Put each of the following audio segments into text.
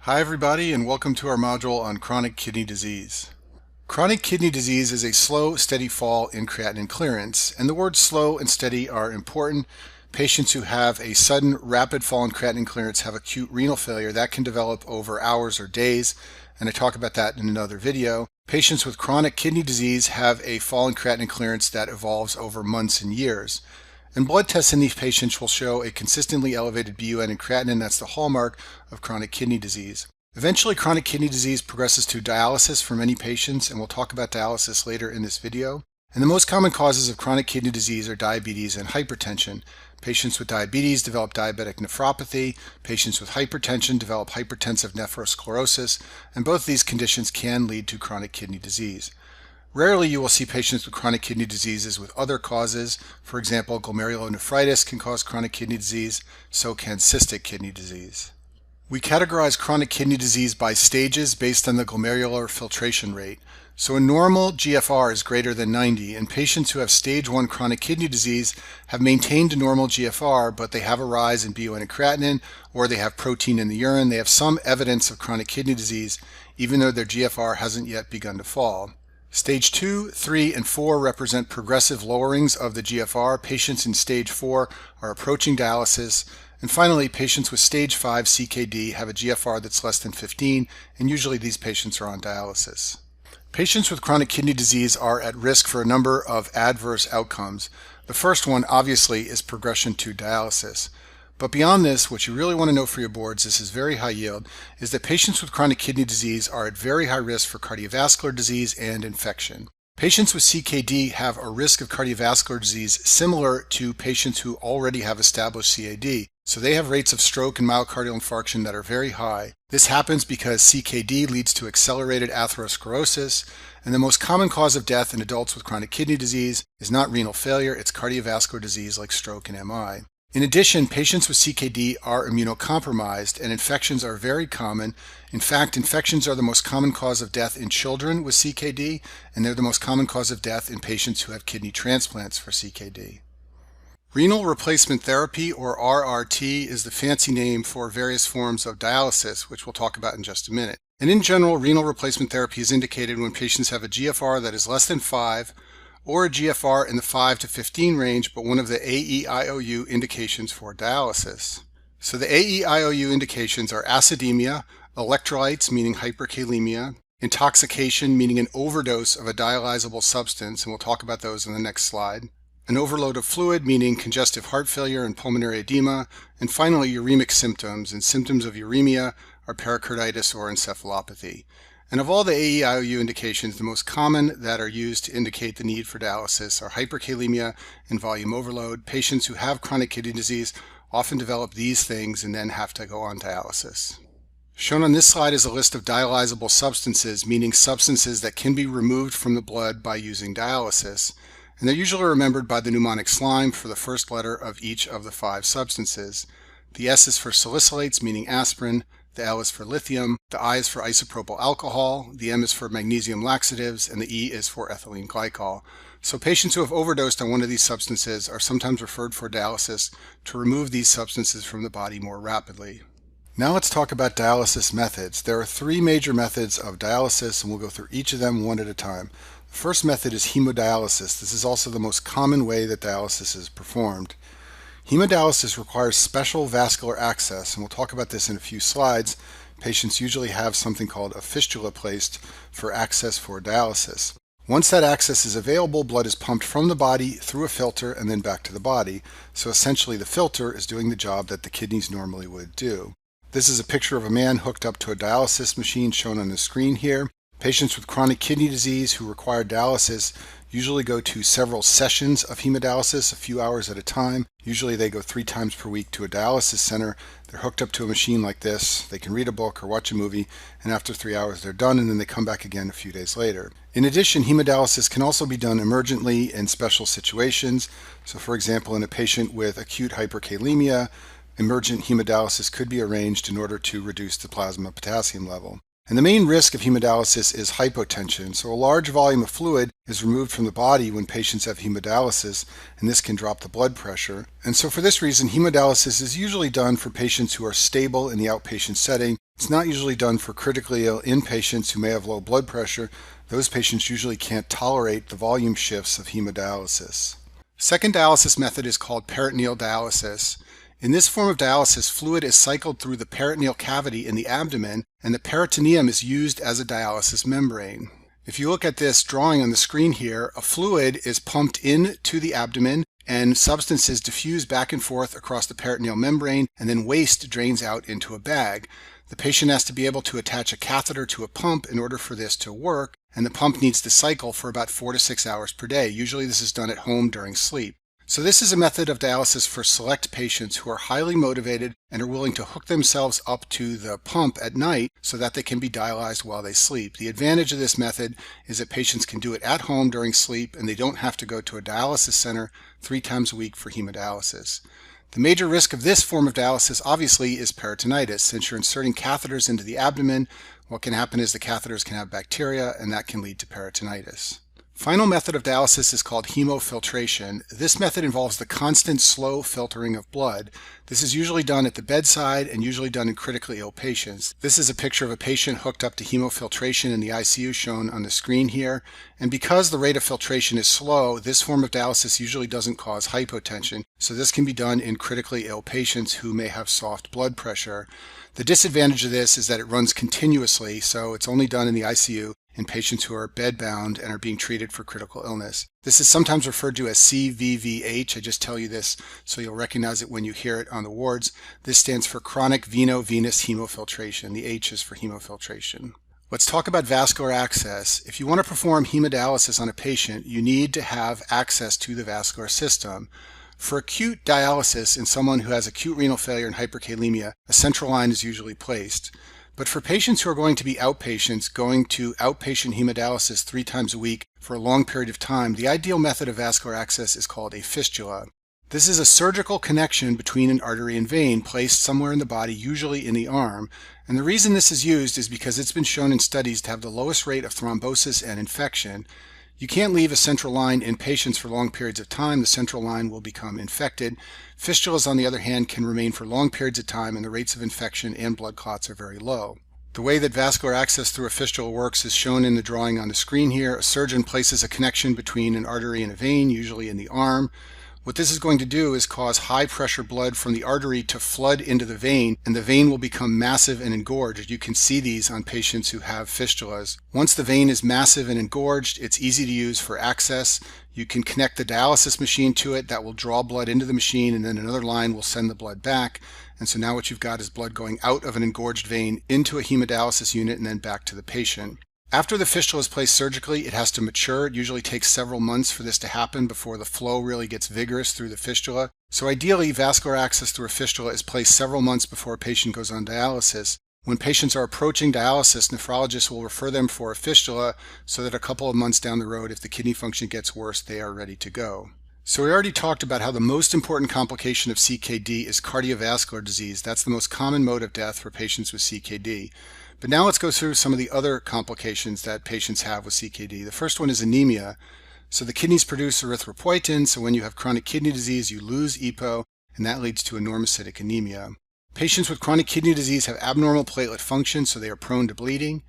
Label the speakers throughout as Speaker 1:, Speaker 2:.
Speaker 1: Hi everybody, and welcome to our module on chronic kidney disease. Chronic kidney disease is a slow, steady fall in creatinine clearance, and the words slow and steady are important. Patients who have a sudden, rapid fall in creatinine clearance have acute renal failure that can develop over hours or days, and I talk about that in another video. Patients with chronic kidney disease have a fall in creatinine clearance that evolves over months and years. And blood tests in these patients will show a consistently elevated BUN and creatinine. That's the hallmark of chronic kidney disease. Eventually, chronic kidney disease progresses to dialysis for many patients, and we'll talk about dialysis later in this video. And the most common causes of chronic kidney disease are diabetes and hypertension. Patients with diabetes develop diabetic nephropathy. Patients with hypertension develop hypertensive nephrosclerosis, and both of these conditions can lead to chronic kidney disease. Rarely you will see patients with chronic kidney diseases with other causes. For example, glomerulonephritis can cause chronic kidney disease, so can cystic kidney disease. We categorize chronic kidney disease by stages based on the glomerular filtration rate. So a normal GFR is greater than 90, and patients who have stage 1 chronic kidney disease have maintained a normal GFR, but they have a rise in BUN and creatinine, or they have protein in the urine. They have some evidence of chronic kidney disease, even though their GFR hasn't yet begun to fall. Stage 2, 3, and 4 represent progressive lowerings of the GFR. Patients in stage 4 are approaching dialysis. And finally, patients with stage 5 CKD have a GFR that's less than 15, and usually these patients are on dialysis. Patients with chronic kidney disease are at risk for a number of adverse outcomes. The first one, obviously, is progression to dialysis. But beyond this, what you really want to know for your boards, this is very high yield, is that patients with chronic kidney disease are at very high risk for cardiovascular disease and infection. Patients with CKD have a risk of cardiovascular disease similar to patients who already have established CAD. So they have rates of stroke and myocardial infarction that are very high. This happens because CKD leads to accelerated atherosclerosis, and the most common cause of death in adults with chronic kidney disease is not renal failure, it's cardiovascular disease like stroke and MI. In addition, patients with CKD are immunocompromised, and infections are very common. In fact, infections are the most common cause of death in children with CKD, and they're the most common cause of death in patients who have kidney transplants for CKD. Renal replacement therapy, or RRT, is the fancy name for various forms of dialysis, which we'll talk about in just a minute. And in general, renal replacement therapy is indicated when patients have a GFR that is less than 5, or a GFR in the 5 to 15 range, but one of the AEIOU indications for dialysis. So the AEIOU indications are acidemia, electrolytes, meaning hyperkalemia, intoxication, meaning an overdose of a dialyzable substance, and we'll talk about those in the next slide, an overload of fluid, meaning congestive heart failure and pulmonary edema, and finally uremic symptoms, and symptoms of uremia are pericarditis or encephalopathy. And of all the AEIOU indications, the most common that are used to indicate the need for dialysis are hyperkalemia and volume overload. Patients who have chronic kidney disease often develop these things and then have to go on dialysis. Shown on this slide is a list of dialyzable substances, meaning substances that can be removed from the blood by using dialysis. And they're usually remembered by the mnemonic SLIME for the first letter of each of the 5 substances. The S is for salicylates, meaning aspirin. The L is for lithium, the I is for isopropyl alcohol, the M is for magnesium laxatives, and the E is for ethylene glycol. So patients who have overdosed on one of these substances are sometimes referred for dialysis to remove these substances from the body more rapidly. Now let's talk about dialysis methods. There are 3 major methods of dialysis, and we'll go through each of them one at a time. The first method is hemodialysis. This is also the most common way that dialysis is performed. Hemodialysis requires special vascular access, and we'll talk about this in a few slides. Patients usually have something called a fistula placed for access for dialysis. Once that access is available, blood is pumped from the body through a filter and then back to the body. So essentially the filter is doing the job that the kidneys normally would do. This is a picture of a man hooked up to a dialysis machine shown on the screen here. Patients with chronic kidney disease who require dialysis usually go to several sessions of hemodialysis, a few hours at a time. Usually they go 3 times per week to a dialysis center. They're hooked up to a machine like this. They can read a book or watch a movie, and after 3 hours they're done, and then they come back again a few days later. In addition, hemodialysis can also be done emergently in special situations. So for example, in a patient with acute hyperkalemia, emergent hemodialysis could be arranged in order to reduce the plasma potassium level. And the main risk of hemodialysis is hypotension. So a large volume of fluid is removed from the body when patients have hemodialysis, and this can drop the blood pressure. And so for this reason, hemodialysis is usually done for patients who are stable in the outpatient setting. It's not usually done for critically ill inpatients who may have low blood pressure. Those patients usually can't tolerate the volume shifts of hemodialysis. Second dialysis method is called peritoneal dialysis. In this form of dialysis, fluid is cycled through the peritoneal cavity in the abdomen, and the peritoneum is used as a dialysis membrane. If you look at this drawing on the screen here, a fluid is pumped into the abdomen and substances diffuse back and forth across the peritoneal membrane, and then waste drains out into a bag. The patient has to be able to attach a catheter to a pump in order for this to work, and the pump needs to cycle for about 4 to 6 hours per day. Usually this is done at home during sleep. So this is a method of dialysis for select patients who are highly motivated and are willing to hook themselves up to the pump at night so that they can be dialyzed while they sleep. The advantage of this method is that patients can do it at home during sleep, and they don't have to go to a dialysis center 3 times a week for hemodialysis. The major risk of this form of dialysis obviously is peritonitis. Since you're inserting catheters into the abdomen, what can happen is the catheters can have bacteria, and that can lead to peritonitis. Final method of dialysis is called hemofiltration. This method involves the constant slow filtering of blood. This is usually done at the bedside and usually done in critically ill patients. This is a picture of a patient hooked up to hemofiltration in the ICU shown on the screen here. And because the rate of filtration is slow, this form of dialysis usually doesn't cause hypotension. So this can be done in critically ill patients who may have soft blood pressure. The disadvantage of this is that it runs continuously, so it's only done in the ICU in patients who are bedbound and are being treated for critical illness. This is sometimes referred to as CVVH. I just tell you this so you'll recognize it when you hear it on the wards. This stands for chronic veno-venous hemofiltration. The H is for hemofiltration. Let's talk about vascular access. If you want to perform hemodialysis on a patient, you need to have access to the vascular system. For acute dialysis in someone who has acute renal failure and hyperkalemia, a central line is usually placed. But for patients who are going to be outpatients, going to outpatient hemodialysis 3 times a week for a long period of time, the ideal method of vascular access is called a fistula. This is a surgical connection between an artery and vein placed somewhere in the body, usually in the arm. And the reason this is used is because it's been shown in studies to have the lowest rate of thrombosis and infection. You can't leave a central line in patients for long periods of time. The central line will become infected. Fistulas, on the other hand, can remain for long periods of time, and the rates of infection and blood clots are very low. The way that vascular access through a fistula works is shown in the drawing on the screen here. A surgeon places a connection between an artery and a vein, usually in the arm. What this is going to do is cause high pressure blood from the artery to flood into the vein, and the vein will become massive and engorged. You can see these on patients who have fistulas. Once the vein is massive and engorged, it's easy to use for access. You can connect the dialysis machine to it. That will draw blood into the machine, and then another line will send the blood back. And so now what you've got is blood going out of an engorged vein into a hemodialysis unit and then back to the patient. After the fistula is placed surgically, it has to mature. It usually takes several months for this to happen before the flow really gets vigorous through the fistula. So ideally, vascular access through a fistula is placed several months before a patient goes on dialysis. When patients are approaching dialysis, nephrologists will refer them for a fistula so that a couple of months down the road, if the kidney function gets worse, they are ready to go. So we already talked about how the most important complication of CKD is cardiovascular disease. That's the most common mode of death for patients with CKD. But now let's go through some of the other complications that patients have with CKD. The first one is anemia. So the kidneys produce erythropoietin, so when you have chronic kidney disease, you lose EPO, and that leads to normocytic anemia. Patients with chronic kidney disease have abnormal platelet function, so they are prone to bleeding.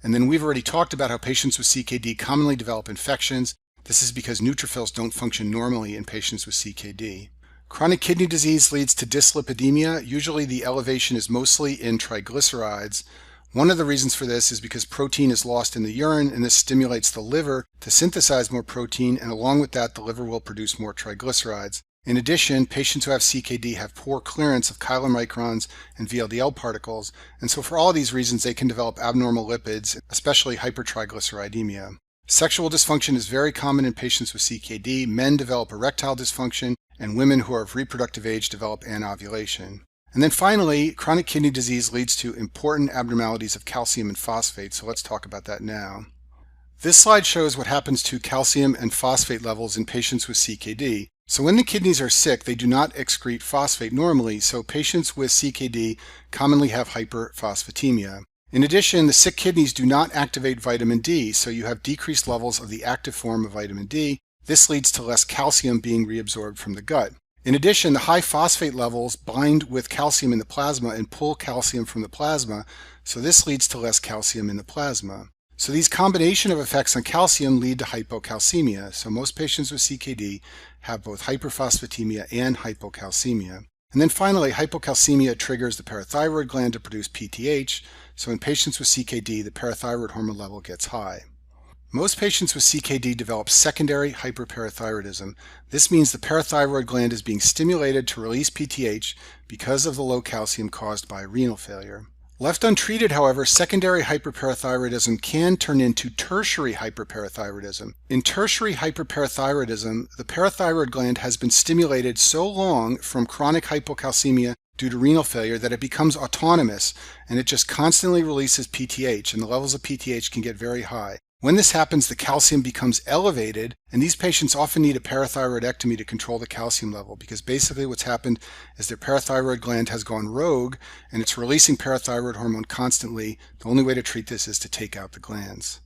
Speaker 1: And then we've already talked about how patients with CKD commonly develop infections. This is because neutrophils don't function normally in patients with CKD. Chronic kidney disease leads to dyslipidemia. Usually the elevation is mostly in triglycerides. One of the reasons for this is because protein is lost in the urine, and this stimulates the liver to synthesize more protein, and along with that, the liver will produce more triglycerides. In addition, patients who have CKD have poor clearance of chylomicrons and VLDL particles, and so for all of these reasons, they can develop abnormal lipids, especially hypertriglyceridemia. Sexual dysfunction is very common in patients with CKD. Men develop erectile dysfunction, and women who are of reproductive age develop anovulation. And then finally, chronic kidney disease leads to important abnormalities of calcium and phosphate, so let's talk about that now. This slide shows what happens to calcium and phosphate levels in patients with CKD. So when the kidneys are sick, they do not excrete phosphate normally, so patients with CKD commonly have hyperphosphatemia. In addition, the sick kidneys do not activate vitamin D, so you have decreased levels of the active form of vitamin D. This leads to less calcium being reabsorbed from the gut. In addition, the high phosphate levels bind with calcium in the plasma and pull calcium from the plasma, so this leads to less calcium in the plasma. So these combination of effects on calcium lead to hypocalcemia. So most patients with CKD have both hyperphosphatemia and hypocalcemia. And then finally, hypocalcemia triggers the parathyroid gland to produce PTH. So in patients with CKD, the parathyroid hormone level gets high. Most patients with CKD develop secondary hyperparathyroidism. This means the parathyroid gland is being stimulated to release PTH because of the low calcium caused by renal failure. Left untreated, however, secondary hyperparathyroidism can turn into tertiary hyperparathyroidism. In tertiary hyperparathyroidism, the parathyroid gland has been stimulated so long from chronic hypocalcemia due to renal failure that it becomes autonomous and it just constantly releases PTH, and the levels of PTH can get very high. When this happens, the calcium becomes elevated, and these patients often need a parathyroidectomy to control the calcium level, because basically what's happened is their parathyroid gland has gone rogue and it's releasing parathyroid hormone constantly. The only way to treat this is to take out the glands.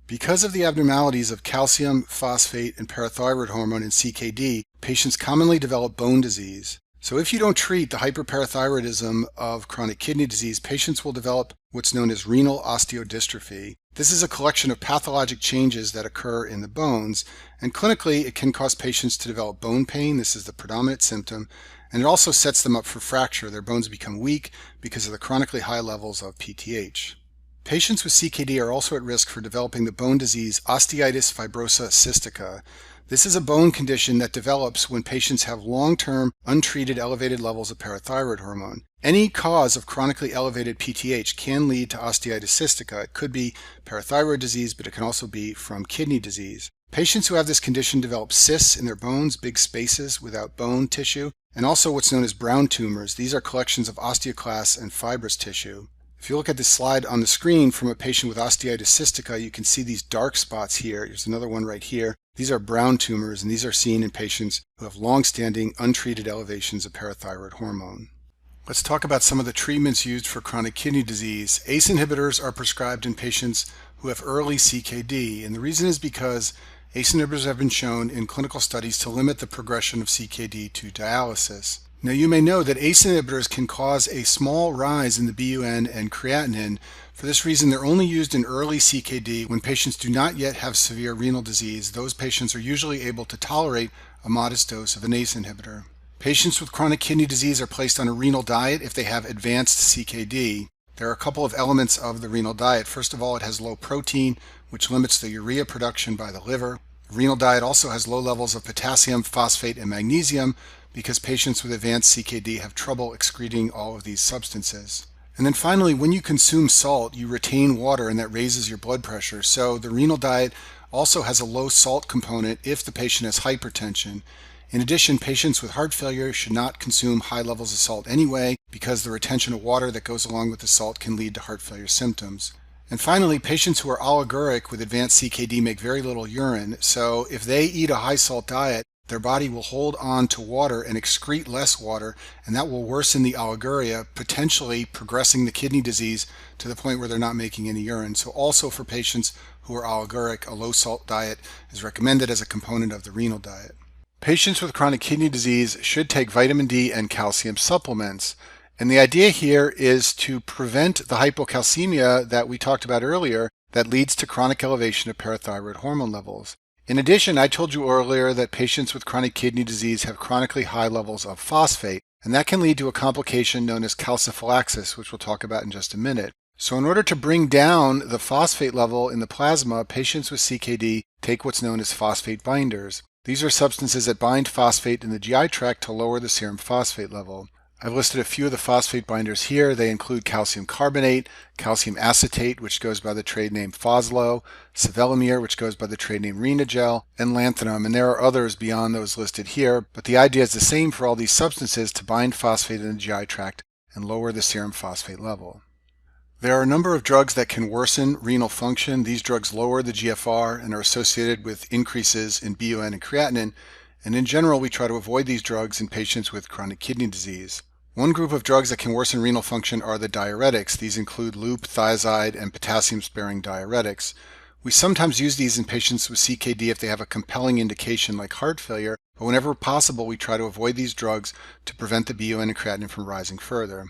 Speaker 1: Because of the abnormalities of calcium, phosphate, and parathyroid hormone in CKD, patients commonly develop bone disease. So if you don't treat the hyperparathyroidism of chronic kidney disease, patients will develop what's known as renal osteodystrophy. This is a collection of pathologic changes that occur in the bones, and clinically it can cause patients to develop bone pain. This is the predominant symptom, and it also sets them up for fracture. Their bones become weak because of the chronically high levels of PTH. Patients with CKD are also at risk for developing the bone disease osteitis fibrosa cystica. This is a bone condition that develops when patients have long-term untreated elevated levels of parathyroid hormone. Any cause of chronically elevated PTH can lead to osteitis cystica. It could be parathyroid disease, but it can also be from kidney disease. Patients who have this condition develop cysts in their bones, big spaces without bone tissue, and also what's known as brown tumors. These are collections of osteoclasts and fibrous tissue. If you look at this slide on the screen from a patient with osteitis cystica, you can see these dark spots here. There's another one right here. These are brown tumors, and these are seen in patients who have long-standing untreated elevations of parathyroid hormone. Let's talk about some of the treatments used for chronic kidney disease. ACE inhibitors are prescribed in patients who have early CKD, and the reason is because ACE inhibitors have been shown in clinical studies to limit the progression of CKD to dialysis. Now you may know that ACE inhibitors can cause a small rise in the BUN and creatinine. For this reason, they're only used in early CKD when patients do not yet have severe renal disease. Those patients are usually able to tolerate a modest dose of an ACE inhibitor. Patients with chronic kidney disease are placed on a renal diet if they have advanced CKD. There are a couple of elements of the renal diet. First of all, it has low protein, which limits the urea production by the liver. The renal diet also has low levels of potassium, phosphate, and magnesium, because patients with advanced CKD have trouble excreting all of these substances. And then finally, when you consume salt, you retain water, and that raises your blood pressure. So the renal diet also has a low salt component if the patient has hypertension. In addition, patients with heart failure should not consume high levels of salt anyway, because the retention of water that goes along with the salt can lead to heart failure symptoms. And finally, patients who are oliguric with advanced CKD make very little urine. So if they eat a high salt diet, their body will hold on to water and excrete less water, and that will worsen the oliguria, potentially progressing the kidney disease to the point where they're not making any urine. So also for patients who are oliguric, a low salt diet is recommended as a component of the renal diet. Patients with chronic kidney disease should take vitamin D and calcium supplements. And the idea here is to prevent the hypocalcemia that we talked about earlier that leads to chronic elevation of parathyroid hormone levels. In addition, I told you earlier that patients with chronic kidney disease have chronically high levels of phosphate, and that can lead to a complication known as calciphylaxis, which we'll talk about in just a minute. So in order to bring down the phosphate level in the plasma, patients with CKD take what's known as phosphate binders. These are substances that bind phosphate in the GI tract to lower the serum phosphate level. I've listed a few of the phosphate binders here. They include calcium carbonate, calcium acetate, which goes by the trade name Foslo, sevelamer, which goes by the trade name Renagel, and lanthanum. And there are others beyond those listed here, but the idea is the same for all these substances to bind phosphate in the GI tract and lower the serum phosphate level. There are a number of drugs that can worsen renal function. These drugs lower the GFR and are associated with increases in BUN and creatinine, and in general we try to avoid these drugs in patients with chronic kidney disease. One group of drugs that can worsen renal function are the diuretics. These include loop, thiazide, and potassium-sparing diuretics. We sometimes use these in patients with CKD if they have a compelling indication like heart failure, but whenever possible we try to avoid these drugs to prevent the BUN and creatinine from rising further.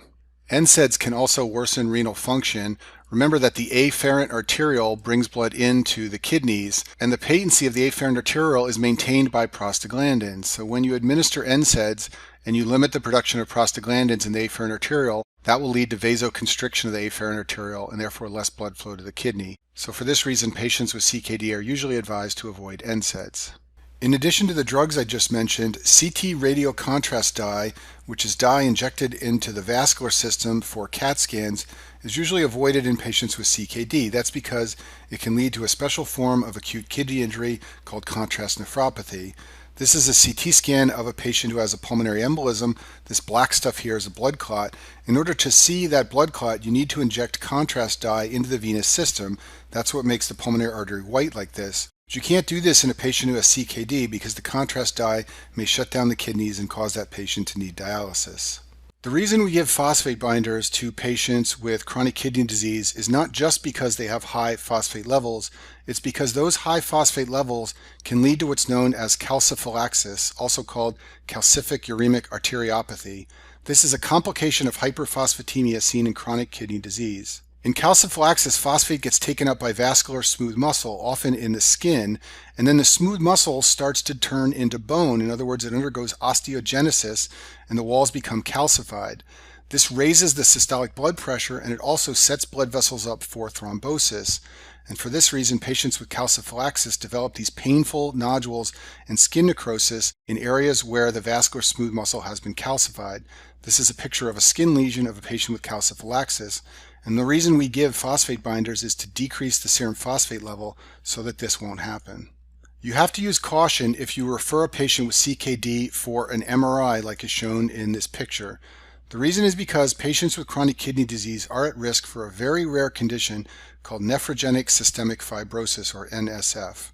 Speaker 1: NSAIDs can also worsen renal function. Remember that the afferent arteriole brings blood into the kidneys, and the patency of the afferent arteriole is maintained by prostaglandins. So when you administer NSAIDs and you limit the production of prostaglandins in the afferent arteriole, that will lead to vasoconstriction of the afferent arteriole and therefore less blood flow to the kidney. So for this reason, patients with CKD are usually advised to avoid NSAIDs. In addition to the drugs I just mentioned, CT radiocontrast dye, which is dye injected into the vascular system for CAT scans, is usually avoided in patients with CKD. That's because it can lead to a special form of acute kidney injury called contrast nephropathy. This is a CT scan of a patient who has a pulmonary embolism. This black stuff here is a blood clot. In order to see that blood clot, you need to inject contrast dye into the venous system. That's what makes the pulmonary artery white like this. But you can't do this in a patient who has CKD because the contrast dye may shut down the kidneys and cause that patient to need dialysis. The reason we give phosphate binders to patients with chronic kidney disease is not just because they have high phosphate levels, it's because those high phosphate levels can lead to what's known as calciphylaxis, also called calcific uremic arteriopathy. This is a complication of hyperphosphatemia seen in chronic kidney disease. In calciphylaxis, phosphate gets taken up by vascular smooth muscle, often in the skin, and then the smooth muscle starts to turn into bone. In other words, it undergoes osteogenesis and the walls become calcified. This raises the systolic blood pressure and it also sets blood vessels up for thrombosis. And for this reason, patients with calciphylaxis develop these painful nodules and skin necrosis in areas where the vascular smooth muscle has been calcified. This is a picture of a skin lesion of a patient with calciphylaxis. And the reason we give phosphate binders is to decrease the serum phosphate level so that this won't happen. You have to use caution if you refer a patient with CKD for an MRI like is shown in this picture. The reason is because patients with chronic kidney disease are at risk for a very rare condition called nephrogenic systemic fibrosis, or NSF.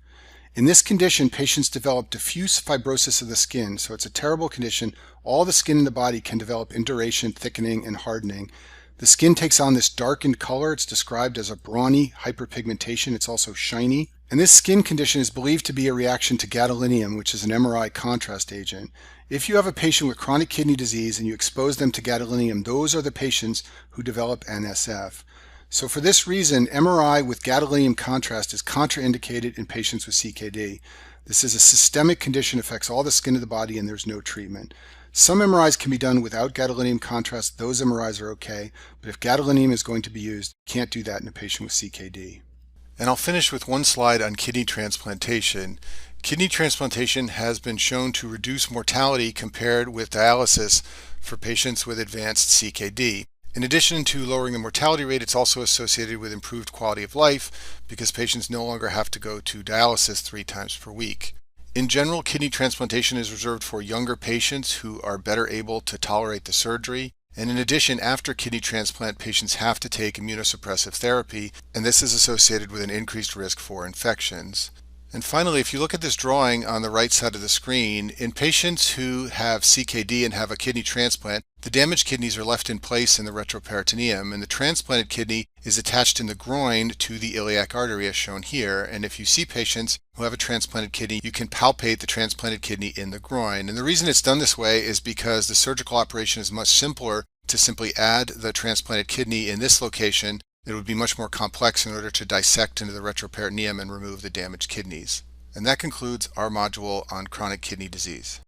Speaker 1: In this condition, patients develop diffuse fibrosis of the skin, so it's a terrible condition. All the skin in the body can develop induration, thickening, and hardening. The skin takes on this darkened color. It's described as a brawny hyperpigmentation. It's also shiny. And this skin condition is believed to be a reaction to gadolinium, which is an MRI contrast agent. If you have a patient with chronic kidney disease and you expose them to gadolinium, those are the patients who develop NSF. So for this reason, MRI with gadolinium contrast is contraindicated in patients with CKD. This is a systemic condition, affects all the skin of the body, and there's no treatment. Some MRIs can be done without gadolinium contrast. Those MRIs are okay, but if gadolinium is going to be used, you can't do that in a patient with CKD. And I'll finish with one slide on kidney transplantation. Kidney transplantation has been shown to reduce mortality compared with dialysis for patients with advanced CKD. In addition to lowering the mortality rate, it's also associated with improved quality of life because patients no longer have to go to dialysis 3 times per week. In general, kidney transplantation is reserved for younger patients who are better able to tolerate the surgery. And in addition, after kidney transplant, patients have to take immunosuppressive therapy, and this is associated with an increased risk for infections. And finally, if you look at this drawing on the right side of the screen, in patients who have CKD and have a kidney transplant, the damaged kidneys are left in place in the retroperitoneum, and the transplanted kidney is attached in the groin to the iliac artery as shown here. And if you see patients who have a transplanted kidney, you can palpate the transplanted kidney in the groin. And the reason it's done this way is because the surgical operation is much simpler to simply add the transplanted kidney in this location. It would be much more complex in order to dissect into the retroperitoneum and remove the damaged kidneys. And that concludes our module on chronic kidney disease.